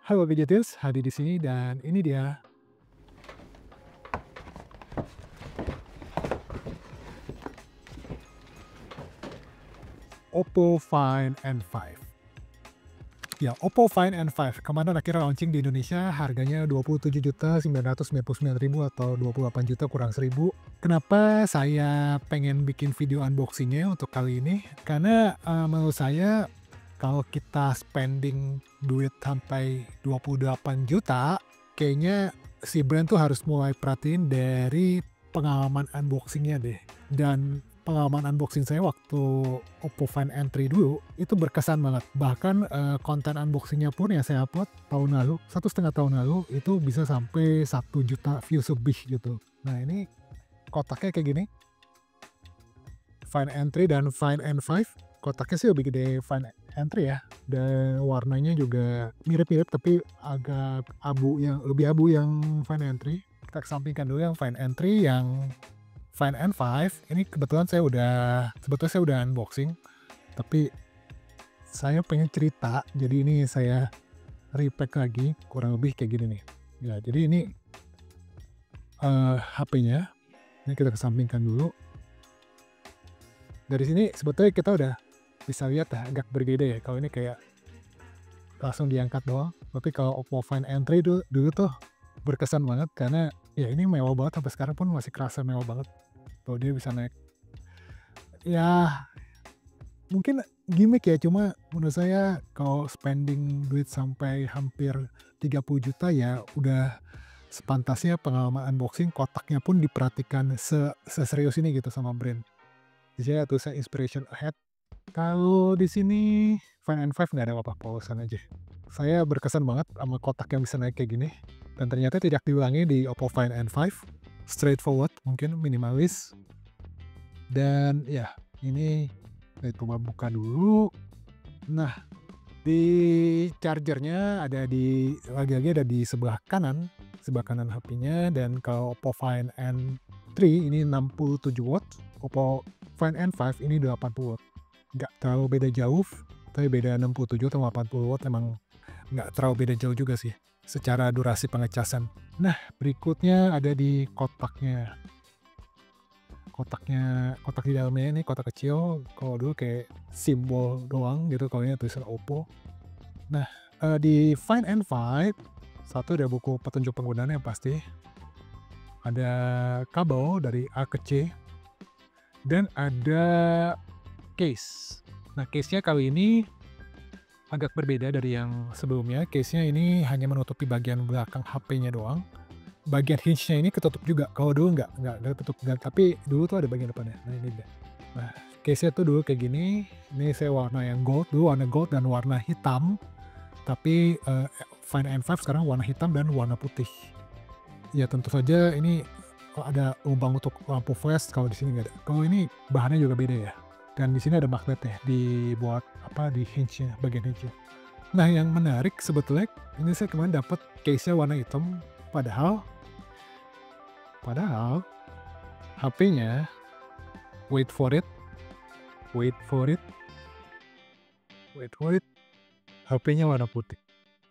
Halo Gadgeters, Hadi di sini dan ini dia Oppo Find N5. Ya, Oppo Find N5 kemarin akhirnya launching di Indonesia, harganya 27.999.000 atau 28 juta kurang 1.000. Kenapa saya pengen bikin video unboxing-nya untuk kali ini? Karena menurut saya kalau kita spending duit sampai 28 juta, kayaknya si brand tuh harus mulai perhatiin dari pengalaman unboxing-nya deh. Dan pengalaman unboxing saya waktu Oppo Find N3 dulu, itu berkesan banget. Bahkan konten unboxing-nya pun yang saya upload tahun lalu, 1,5 tahun lalu, itu bisa sampai 1 juta views lebih gitu. Nah ini kotaknya kayak gini. Find N3 dan Find N5. Kotaknya sih lebih gede Find N3 ya. Dan warnanya juga mirip-mirip tapi agak abu, yang lebih abu yang Find N3. Kita kesampingkan dulu yang Find N3. Yang Find N5 ini kebetulan sebetulnya saya udah unboxing, tapi saya pengen cerita, jadi ini saya repack lagi, kurang lebih kayak gini nih. Ya, jadi ini HP-nya. Ini kita kesampingkan dulu. Dari sini sebetulnya kita udah bisa lihat ya, agak berbeda ya. Kalau ini kayak langsung diangkat doang, tapi kalau Oppo Find N3 dulu tuh berkesan banget karena ya ini mewah banget, sampai sekarang pun masih kerasa mewah banget. Tuh dia bisa naik. Ya mungkin gimmick ya, cuma menurut saya kalau spending duit sampai hampir 30 juta ya udah sepantasnya pengalaman unboxing kotaknya pun diperhatikan seserius ini gitu sama brand. Di sini ada tulisan inspiration ahead. Kalau di sini Find N5 nggak ada apa-apa, polesan aja. Saya berkesan banget sama kotak yang bisa naik kayak gini, dan ternyata tidak diulangi di Oppo Find N5. Straightforward, mungkin minimalis. Dan ya, ini saya coba buka dulu. Nah, di chargernya lagi-lagi ada di sebelah kanan HP-nya. Dan kalau Oppo Find N3 ini 67 watt, Oppo Find N5 ini 80 watt. Nggak terlalu beda jauh, tapi beda 67 atau 80 watt, emang nggak terlalu beda jauh juga sih secara durasi pengecasan. Nah, berikutnya ada di kotaknya. Kotak di dalamnya ini kotak kecil, kalau dulu kayak simbol doang gitu, kalau ini tulisan Oppo. Nah, di Find N5 satu ada buku petunjuk penggunaannya pasti, ada kabel dari A ke C, dan ada case. Nah, case-nya kali ini agak berbeda dari yang sebelumnya. Case-nya ini hanya menutupi bagian belakang HP-nya doang. Bagian hinge-nya ini ketutup juga. Kalau dulu nggak ketutup, tapi dulu tuh ada bagian depannya. Nah ini dia. Nah, case-nya tuh dulu kayak gini. Ini saya warna yang gold, dulu warna gold dan warna hitam. Tapi Find N5 sekarang warna hitam dan warna putih. Ya tentu saja ini ada lubang untuk lampu flash, kalau di sini nggak ada. Kalau ini bahannya juga beda ya. Dan di sini ada magnetnya dibuat di hinge-nya, bagian hinge-nya. Nah, yang menarik sebetulnya ini saya kemarin dapat case-nya warna hitam, padahal HP-nya, wait for it, HP-nya warna putih.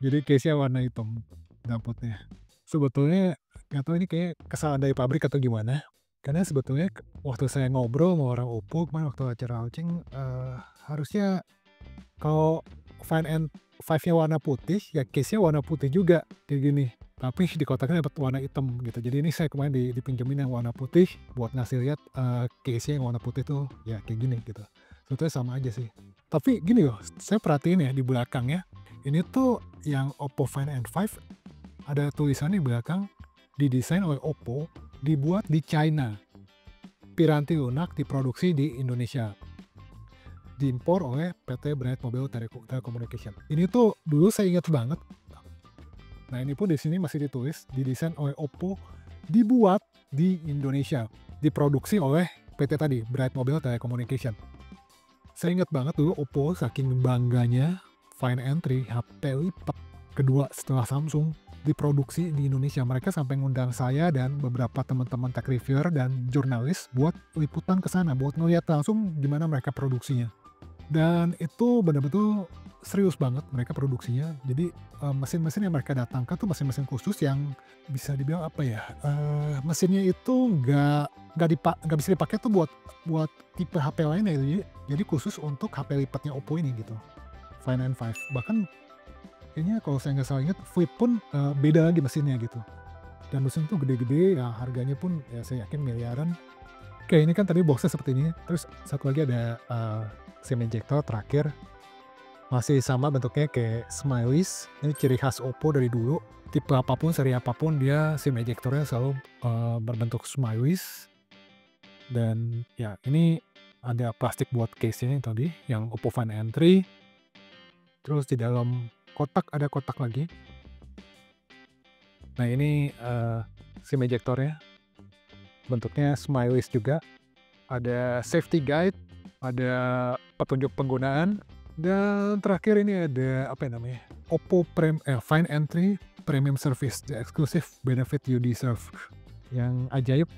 Jadi case-nya warna hitam dapetnya. Sebetulnya nggak tahu ini kayak kesalahan dari pabrik atau gimana. Karena sebetulnya waktu saya ngobrol sama orang Oppo kemarin waktu acara launching, harusnya kalau Find N5-nya warna putih, ya case-nya warna putih juga kayak gini. Tapi di kotaknya dapat warna hitam gitu. Jadi ini saya kemarin dipinjemin yang warna putih buat ngasih lihat case-nya yang warna putih tuh ya kayak gini gitu. Sebetulnya sama aja sih. Tapi gini loh, saya perhatiin ya di belakangnya. Ini tuh yang Oppo Find N5 ada tulisan di belakang, didesain oleh Oppo, dibuat di China. Piranti lunak diproduksi di Indonesia. Diimpor oleh PT Bright Mobile Telecommunication. Ini tuh dulu saya ingat banget. Nah, ini pun di sini masih ditulis didesain oleh Oppo, dibuat di Indonesia, diproduksi oleh PT tadi Bright Mobile Telecommunication. Saya ingat banget dulu Oppo saking bangganya Find N3, HP lipat kedua setelah Samsung, diproduksi di Indonesia. Mereka sampai ngundang saya dan beberapa teman-teman tech reviewer dan jurnalis buat liputan ke sana, buat ngeliat langsung gimana mereka produksinya. Dan itu benar-benar serius banget mereka produksinya. Jadi, mesin-mesin yang mereka datangkan tuh mesin-mesin khusus yang bisa dibilang apa ya, mesinnya itu nggak bisa dipakai tuh buat buat tipe HP lainnya gitu. Jadi khusus untuk HP lipatnya Oppo ini gitu, Find N5. Bahkan kayaknya kalau saya nggak salah ingat Flip pun, beda lagi mesinnya gitu. Dan mesin tuh gede-gede, ya harganya pun ya saya yakin miliaran. Oke, ini kan tadi box-nya seperti ini, terus satu lagi ada, SIM ejector terakhir, masih sama bentuknya kayak Smileys. Ini ciri khas Oppo dari dulu, tipe apapun, seri apapun dia SIM ejector-nya selalu, berbentuk Smileys. Dan ya ini ada plastik buat case-nya tadi yang Oppo Find N3. Terus di dalam kotak ada kotak lagi. Nah ini, SIM ejector-nya bentuknya Smileys juga. Ada safety guide, ada petunjuk penggunaan, dan terakhir ini ada apa ya namanya, Oppo Find N3 Premium Service, the exclusive benefit you deserve. Yang ajaib,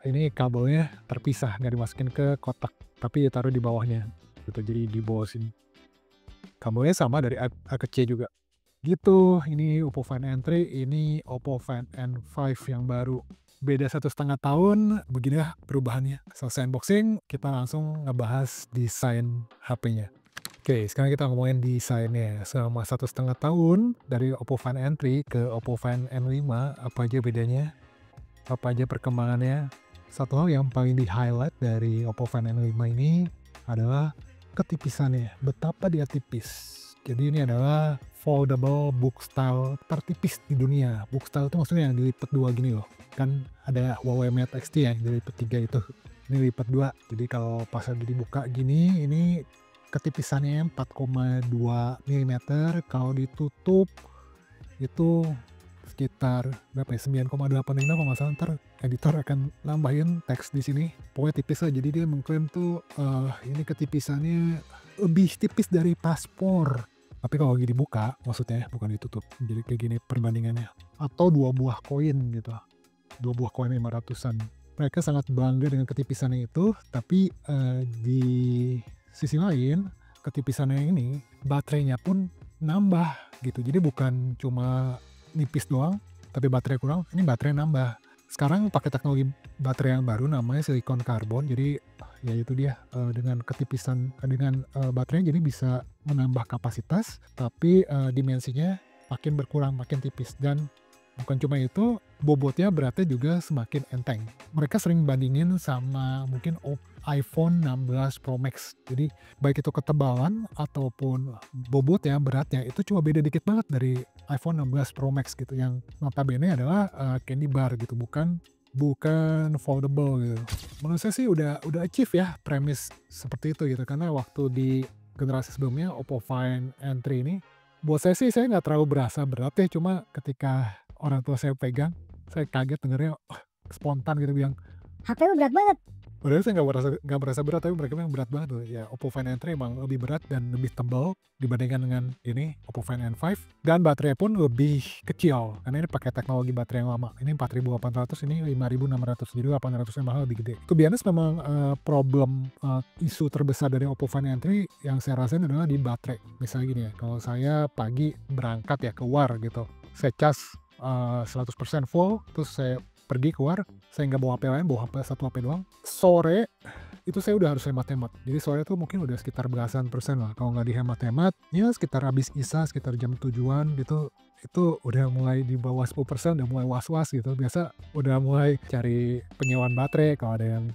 ini kabelnya terpisah, nggak dimasukin ke kotak, tapi ditaruh di bawahnya gitu, jadi di bawah sini. Kabelnya sama dari A ke C juga. Gitu, ini Oppo Find N3, ini Oppo Find N5 yang baru. Beda 1,5 tahun, beginilah perubahannya. Selesai unboxing, kita langsung ngebahas desain HP-nya. Oke, sekarang kita ngomongin desainnya. Selama 1,5 tahun dari Oppo Find N3 ke Oppo Find N5, apa aja bedanya? Apa aja perkembangannya? Satu hal yang paling di-highlight dari Oppo Find N5 ini adalah ketipisannya. Betapa dia tipis. Jadi ini adalah foldable book style tertipis di dunia. Book style itu maksudnya yang dilipat 2 gini loh. Kan ada Huawei Mate X T yang dilipat 3 itu. Ini lipat 2. Jadi kalau pas lagi dibuka gini, ini ketipisannya 4,2 mm. Kalau ditutup itu sekitar berapa ya, 9,85 kalau nggak salah. Ntar editor akan nambahin teks di sini. Pokoknya tipis lah. Jadi dia mengklaim tuh ini ketipisannya lebih tipis dari paspor. Tapi kalau lagi dibuka, maksudnya bukan ditutup. Jadi kayak gini perbandingannya. Atau 2 buah koin gitu. 2 buah koin 500-an. Mereka sangat bangga dengan ketipisannya itu, tapi di sisi lain, ketipisannya ini, baterainya pun nambah gitu. Jadi bukan cuma nipis doang, tapi baterai kurang, ini baterai nambah. Sekarang pakai teknologi baterai yang baru namanya silikon karbon. Jadi ya itu dia, dengan ketipisan dengan baterainya jadi bisa menambah kapasitas, tapi dimensinya makin berkurang, makin tipis. Dan bukan cuma itu, bobotnya beratnya juga semakin enteng. Mereka sering bandingin sama mungkin iPhone 16 Pro Max. Jadi baik itu ketebalan ataupun bobotnya, beratnya itu cuma beda dikit banget dari iPhone 16 Pro Max gitu, yang notabene adalah candy bar gitu, bukan foldable gitu. Menurut saya sih udah achieve ya premis seperti itu gitu, karena waktu di generasi sebelumnya Oppo Find N3 ini, buat saya sih saya nggak terlalu berasa berat ya, cuma ketika orang tua saya pegang, saya kaget dengernya, spontan gitu bilang, HP lu berat banget. padahal saya nggak merasa berat, tapi mereka bilang berat banget tuh. Ya Oppo Find N3 emang lebih berat dan lebih tebal dibandingkan dengan ini Oppo Find N5, dan baterai pun lebih kecil karena ini pakai teknologi baterai yang lama. Ini 4800, ini 5600, jadi 800 mAh lebih gede. To be honest, memang problem isu terbesar dari Oppo Find N3 yang saya rasain adalah di baterai. Misalnya gini ya, kalau saya pagi berangkat ya keluar gitu, saya cas 100% full, terus saya pergi keluar, saya nggak bawa HP lain, bawa satu HP doang. Sore itu saya udah harus hemat-hemat. Jadi sore tuh mungkin udah sekitar belasan persen lah. Kalau nggak dihemat-hemat, ya sekitar habis isya, sekitar jam 7-an gitu, itu udah mulai di bawah 10%, udah mulai was-was gitu. Biasa udah mulai cari penyewaan baterai kalau ada yang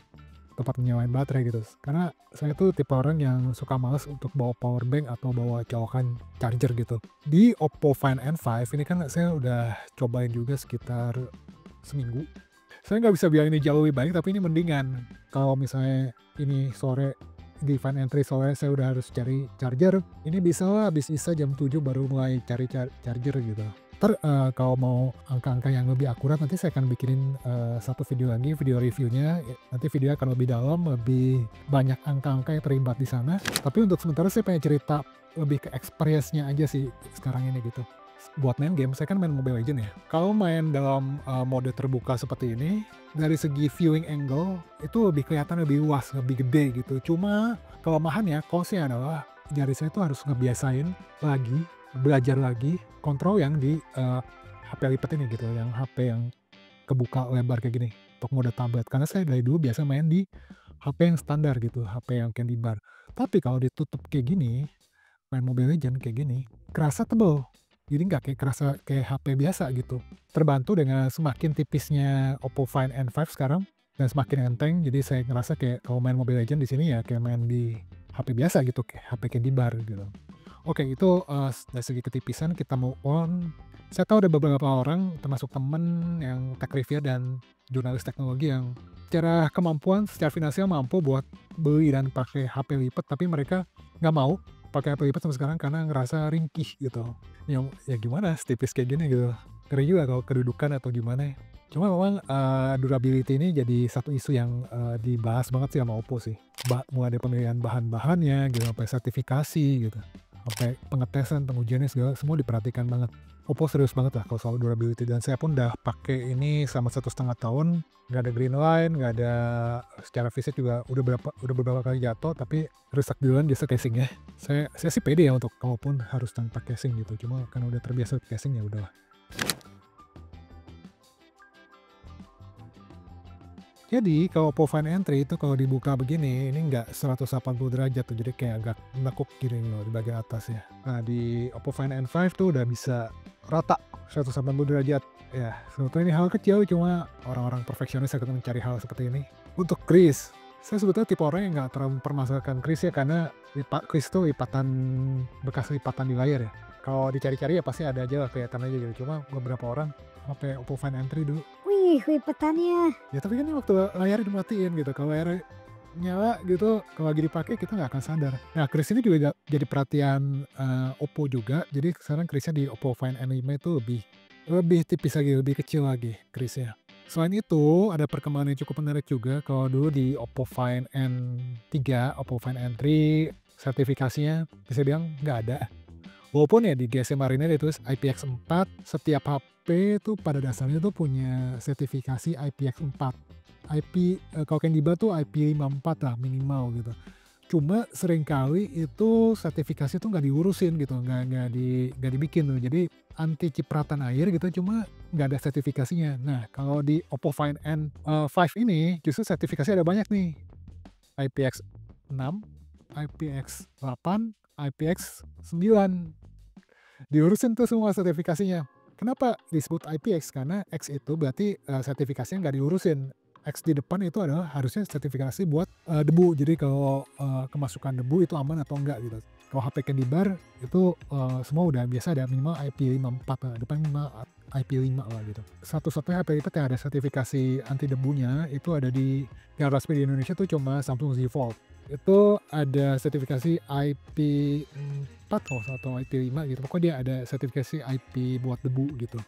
tempat penyewaan baterai gitu. Karena saya tuh tipe orang yang suka males untuk bawa power bank atau bawa colokan charger gitu. Di Oppo Find N5 ini kan saya udah cobain juga sekitar seminggu. Saya nggak bisa bilang ini jauh lebih baik, tapi ini mendingan. Kalau misalnya ini sore di Find N3 sore saya udah harus cari charger, ini bisa lah habis isa jam 7 baru mulai cari charger gitu. Kalau mau angka-angka yang lebih akurat, nanti saya akan bikinin satu video lagi, video reviewnya. Nanti video akan lebih dalam, lebih banyak angka-angka yang terlibat di sana. Tapi untuk sementara saya pengen cerita lebih ke experience-nya aja sih sekarang ini gitu. Buat main game, saya kan main Mobile Legends ya. Kalau main dalam mode terbuka seperti ini, dari segi viewing angle itu lebih kelihatan lebih luas, lebih gede gitu. Cuma kelemahannya, costnya adalah jadi saya tuh harus ngebiasain lagi, belajar lagi kontrol yang di HP lipat ini gitu, yang HP yang kebuka lebar kayak gini untuk mode tablet. Karena saya dari dulu biasa main di HP yang standar gitu, HP yang candy bar. Tapi kalau ditutup kayak gini, main Mobile Legends kayak gini, kerasa tebel. Jadi nggak kayak kerasa kayak HP biasa gitu. Terbantu dengan semakin tipisnya Oppo Find N5 sekarang dan semakin enteng. Jadi saya ngerasa kayak kalau main Mobile Legends di sini ya kayak main di HP biasa gitu, kayak HP candy bar gitu. Oke, itu dari segi ketipisan kita move on. Saya tahu ada beberapa orang termasuk temen yang tech reviewer dan jurnalis teknologi yang secara kemampuan, secara finansial mampu buat beli dan pakai HP lipat, tapi mereka nggak mau pakai HP lipat sampai sekarang karena ngerasa ringkih gitu. Ya gimana setipis kayak gini gitu. Ngeri juga kalau kedudukan atau gimana ya. Cuma memang durability ini jadi satu isu yang dibahas banget sih sama Oppo sih. Mulai dari pemilihan bahan-bahannya gitu, sampai sertifikasi gitu, sampai pengetesan, pengujiannya segala semua diperhatikan banget. Oppo serius banget lah kalau soal durability, dan saya pun udah pakai ini selama 1,5 tahun, nggak ada green line, nggak ada, secara fisik juga udah beberapa kali jatuh tapi rusak duluan biasa casingnya. Saya sih pede ya untuk kalaupun harus tanpa casing gitu, cuma karena udah terbiasa casing ya udahlah. Jadi kalau Oppo Find N3 itu kalau dibuka begini, ini nggak 180 derajat tuh, jadi kayak agak menekuk gini loh di bagian atasnya. Nah di Oppo Find N5 tuh udah bisa rata 180 derajat. Ya sebetulnya ini hal kecil, cuma orang-orang perfeksionis akan mencari hal seperti ini. Untuk kris, saya sebetulnya tipe orang yang nggak terlalu mempermasalahkan kris ya, karena kris itu bekas lipatan di layar ya. Kalau dicari-cari ya pasti ada aja lah, kelihatan aja gitu. Cuma beberapa orang pakai Oppo Find N3 dulu. Wih, lipatannya. Ya tapi kan ini waktu layarnya dimatiin gitu, kalau layarnya nyala gitu, kalau lagi dipakai kita nggak akan sadar. Nah kris ini juga jadi perhatian Oppo juga, jadi sekarang krisnya di Oppo Find N5 itu lebih tipis lagi, lebih kecil lagi krisnya. Selain itu ada perkembangan yang cukup menarik juga. Kalau dulu di Oppo Find N3, Oppo Find N3 sertifikasinya bisa bilang nggak ada. Walaupun ya di GSM Mariner ditulis IPX4, setiap HP itu pada dasarnya tuh punya sertifikasi IPX4. Kalau candy bar tuh IP54 lah minimal gitu. Cuma seringkali itu sertifikasi tuh nggak diurusin gitu, nggak dibikin tuh. Jadi anti cipratan air gitu, cuma nggak ada sertifikasinya. Nah kalau di Oppo Find N5 ini justru sertifikasi ada banyak nih. IPX6, IPX8, IPX9. Diurusin tuh semua sertifikasinya. Kenapa disebut IPX? Karena X itu berarti sertifikasinya nggak diurusin. X di depan itu adalah harusnya sertifikasi buat debu. Jadi kalau kemasukan debu itu aman atau enggak gitu. Kalau HP candy bar itu semua udah biasa ada minimal IP54 lah, depan minimal IP5 lah gitu. Satu-satunya HP lipat yang ada sertifikasi anti debunya itu ada di yang resmi di Indonesia tuh cuma Samsung Z Fold. Itu ada sertifikasi IP4 atau IP5 gitu. Pokoknya dia ada sertifikasi IP buat debu gitu.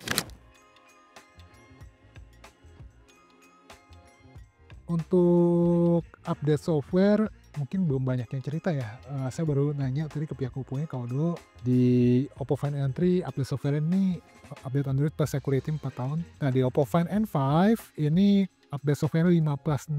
Untuk update software mungkin belum banyak yang cerita ya. Saya baru nanya tadi ke pihak Oppo-nya kalau dulu di Oppo Find N3 update software ini update Android plus security 4 tahun. Nah di Oppo Find N5 ini update software 5+6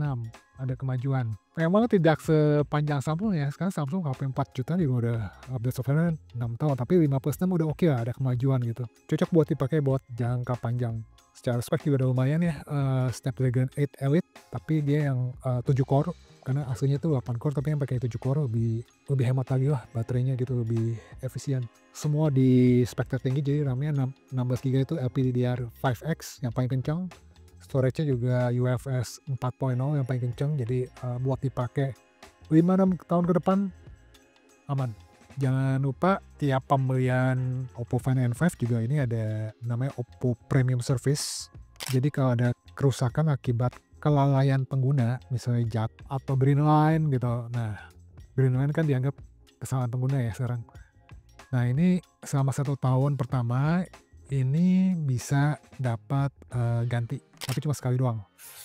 ada kemajuan. Memang tidak sepanjang Samsung ya. Sekarang Samsung HP 4 juta juga udah update software 6 tahun, tapi 5+6 udah oke lah, ada kemajuan gitu. Cocok buat dipakai buat jangka panjang. Secara spek juga udah lumayan ya, Snapdragon 8 Elite, tapi dia yang 7 core, karena aslinya tuh 8 core tapi yang pakai 7 core lebih hemat lagi lah baterainya gitu, lebih efisien. Semua di spek tertinggi, jadi RAM-nya 16GB itu LPDDR5X yang paling kencang. Storage-nya juga UFS 4.0 yang paling kencang, jadi buat dipakai 5-6 tahun ke depan aman. Jangan lupa tiap pembelian Oppo Find N5 juga ini ada namanya Oppo Premium Service. Jadi kalau ada kerusakan akibat kelalaian pengguna, misalnya jat atau green line gitu. Nah, green line kan dianggap kesalahan pengguna ya sekarang. Nah ini selama 1 tahun pertama ini bisa dapat ganti, tapi cuma sekali doang.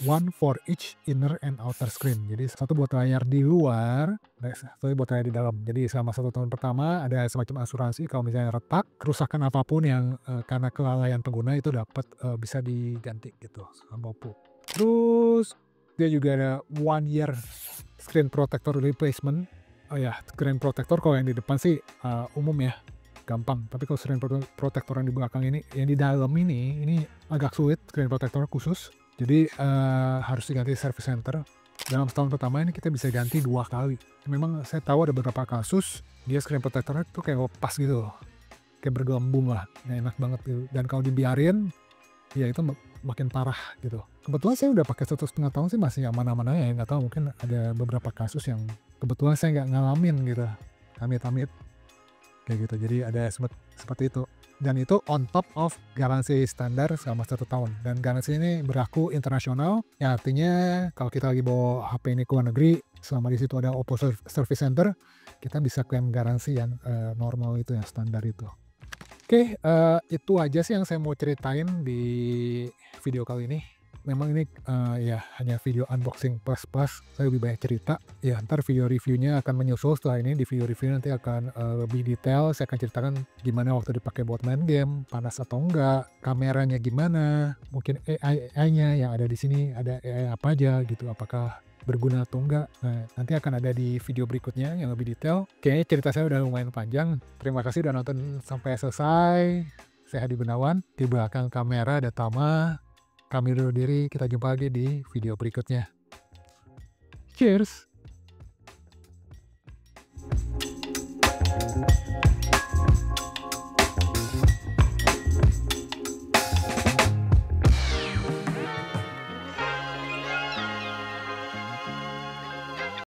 One for each inner and outer screen. Jadi satu buat layar di luar, satu buat layar di dalam. Jadi selama 1 tahun pertama ada semacam asuransi kalau misalnya retak, kerusakan apapun yang karena kelalaian pengguna itu dapat bisa diganti gitu sama Oppo. Terus dia juga ada 1 year screen protector replacement. Oh ya, screen protector kalau yang di depan sih umum ya, gampang. Tapi kalau screen protector yang di belakang yang di dalam ini agak sulit screen protector khusus. Jadi harus diganti service center. Dalam setahun pertama ini kita bisa ganti 2 kali. Memang saya tahu ada beberapa kasus dia screen protector itu kayak lepas gitu loh, kayak bergelembung lah, nggak enak banget gitu. Dan kalau dibiarin, ya itu makin parah gitu. Kebetulan saya udah pakai 1,5 tahun sih masih aman-aman aja ya, nggak tahu mungkin ada beberapa kasus yang kebetulan saya nggak ngalamin gitu, amit-amit kayak gitu. Jadi ada seperti itu. Dan itu on top of garansi standar selama 1 tahun. Dan garansi ini berlaku internasional, yang artinya kalau kita lagi bawa HP ini ke luar negeri, selama di situ ada Oppo Service Center, kita bisa klaim garansi yang normal itu, yang standar itu. Oke, itu aja sih yang saya mau ceritain di video kali ini. Memang ini ya hanya video unboxing plus, saya lebih banyak cerita. Ya ntar video reviewnya akan menyusul setelah ini. Di video review nanti akan lebih detail, saya akan ceritakan gimana waktu dipakai buat main game, panas atau enggak, kameranya gimana, mungkin AI-nya yang ada di sini, ada AI apa aja gitu, apakah berguna atau enggak. Nah, nanti akan ada di video berikutnya yang lebih detail. Kayaknya cerita saya udah lumayan panjang. Terima kasih udah nonton sampai selesai. Saya Hadi Gunawan, di belakang kamera ada Tama. Kami undur diri, kita jumpa lagi di video berikutnya. Cheers!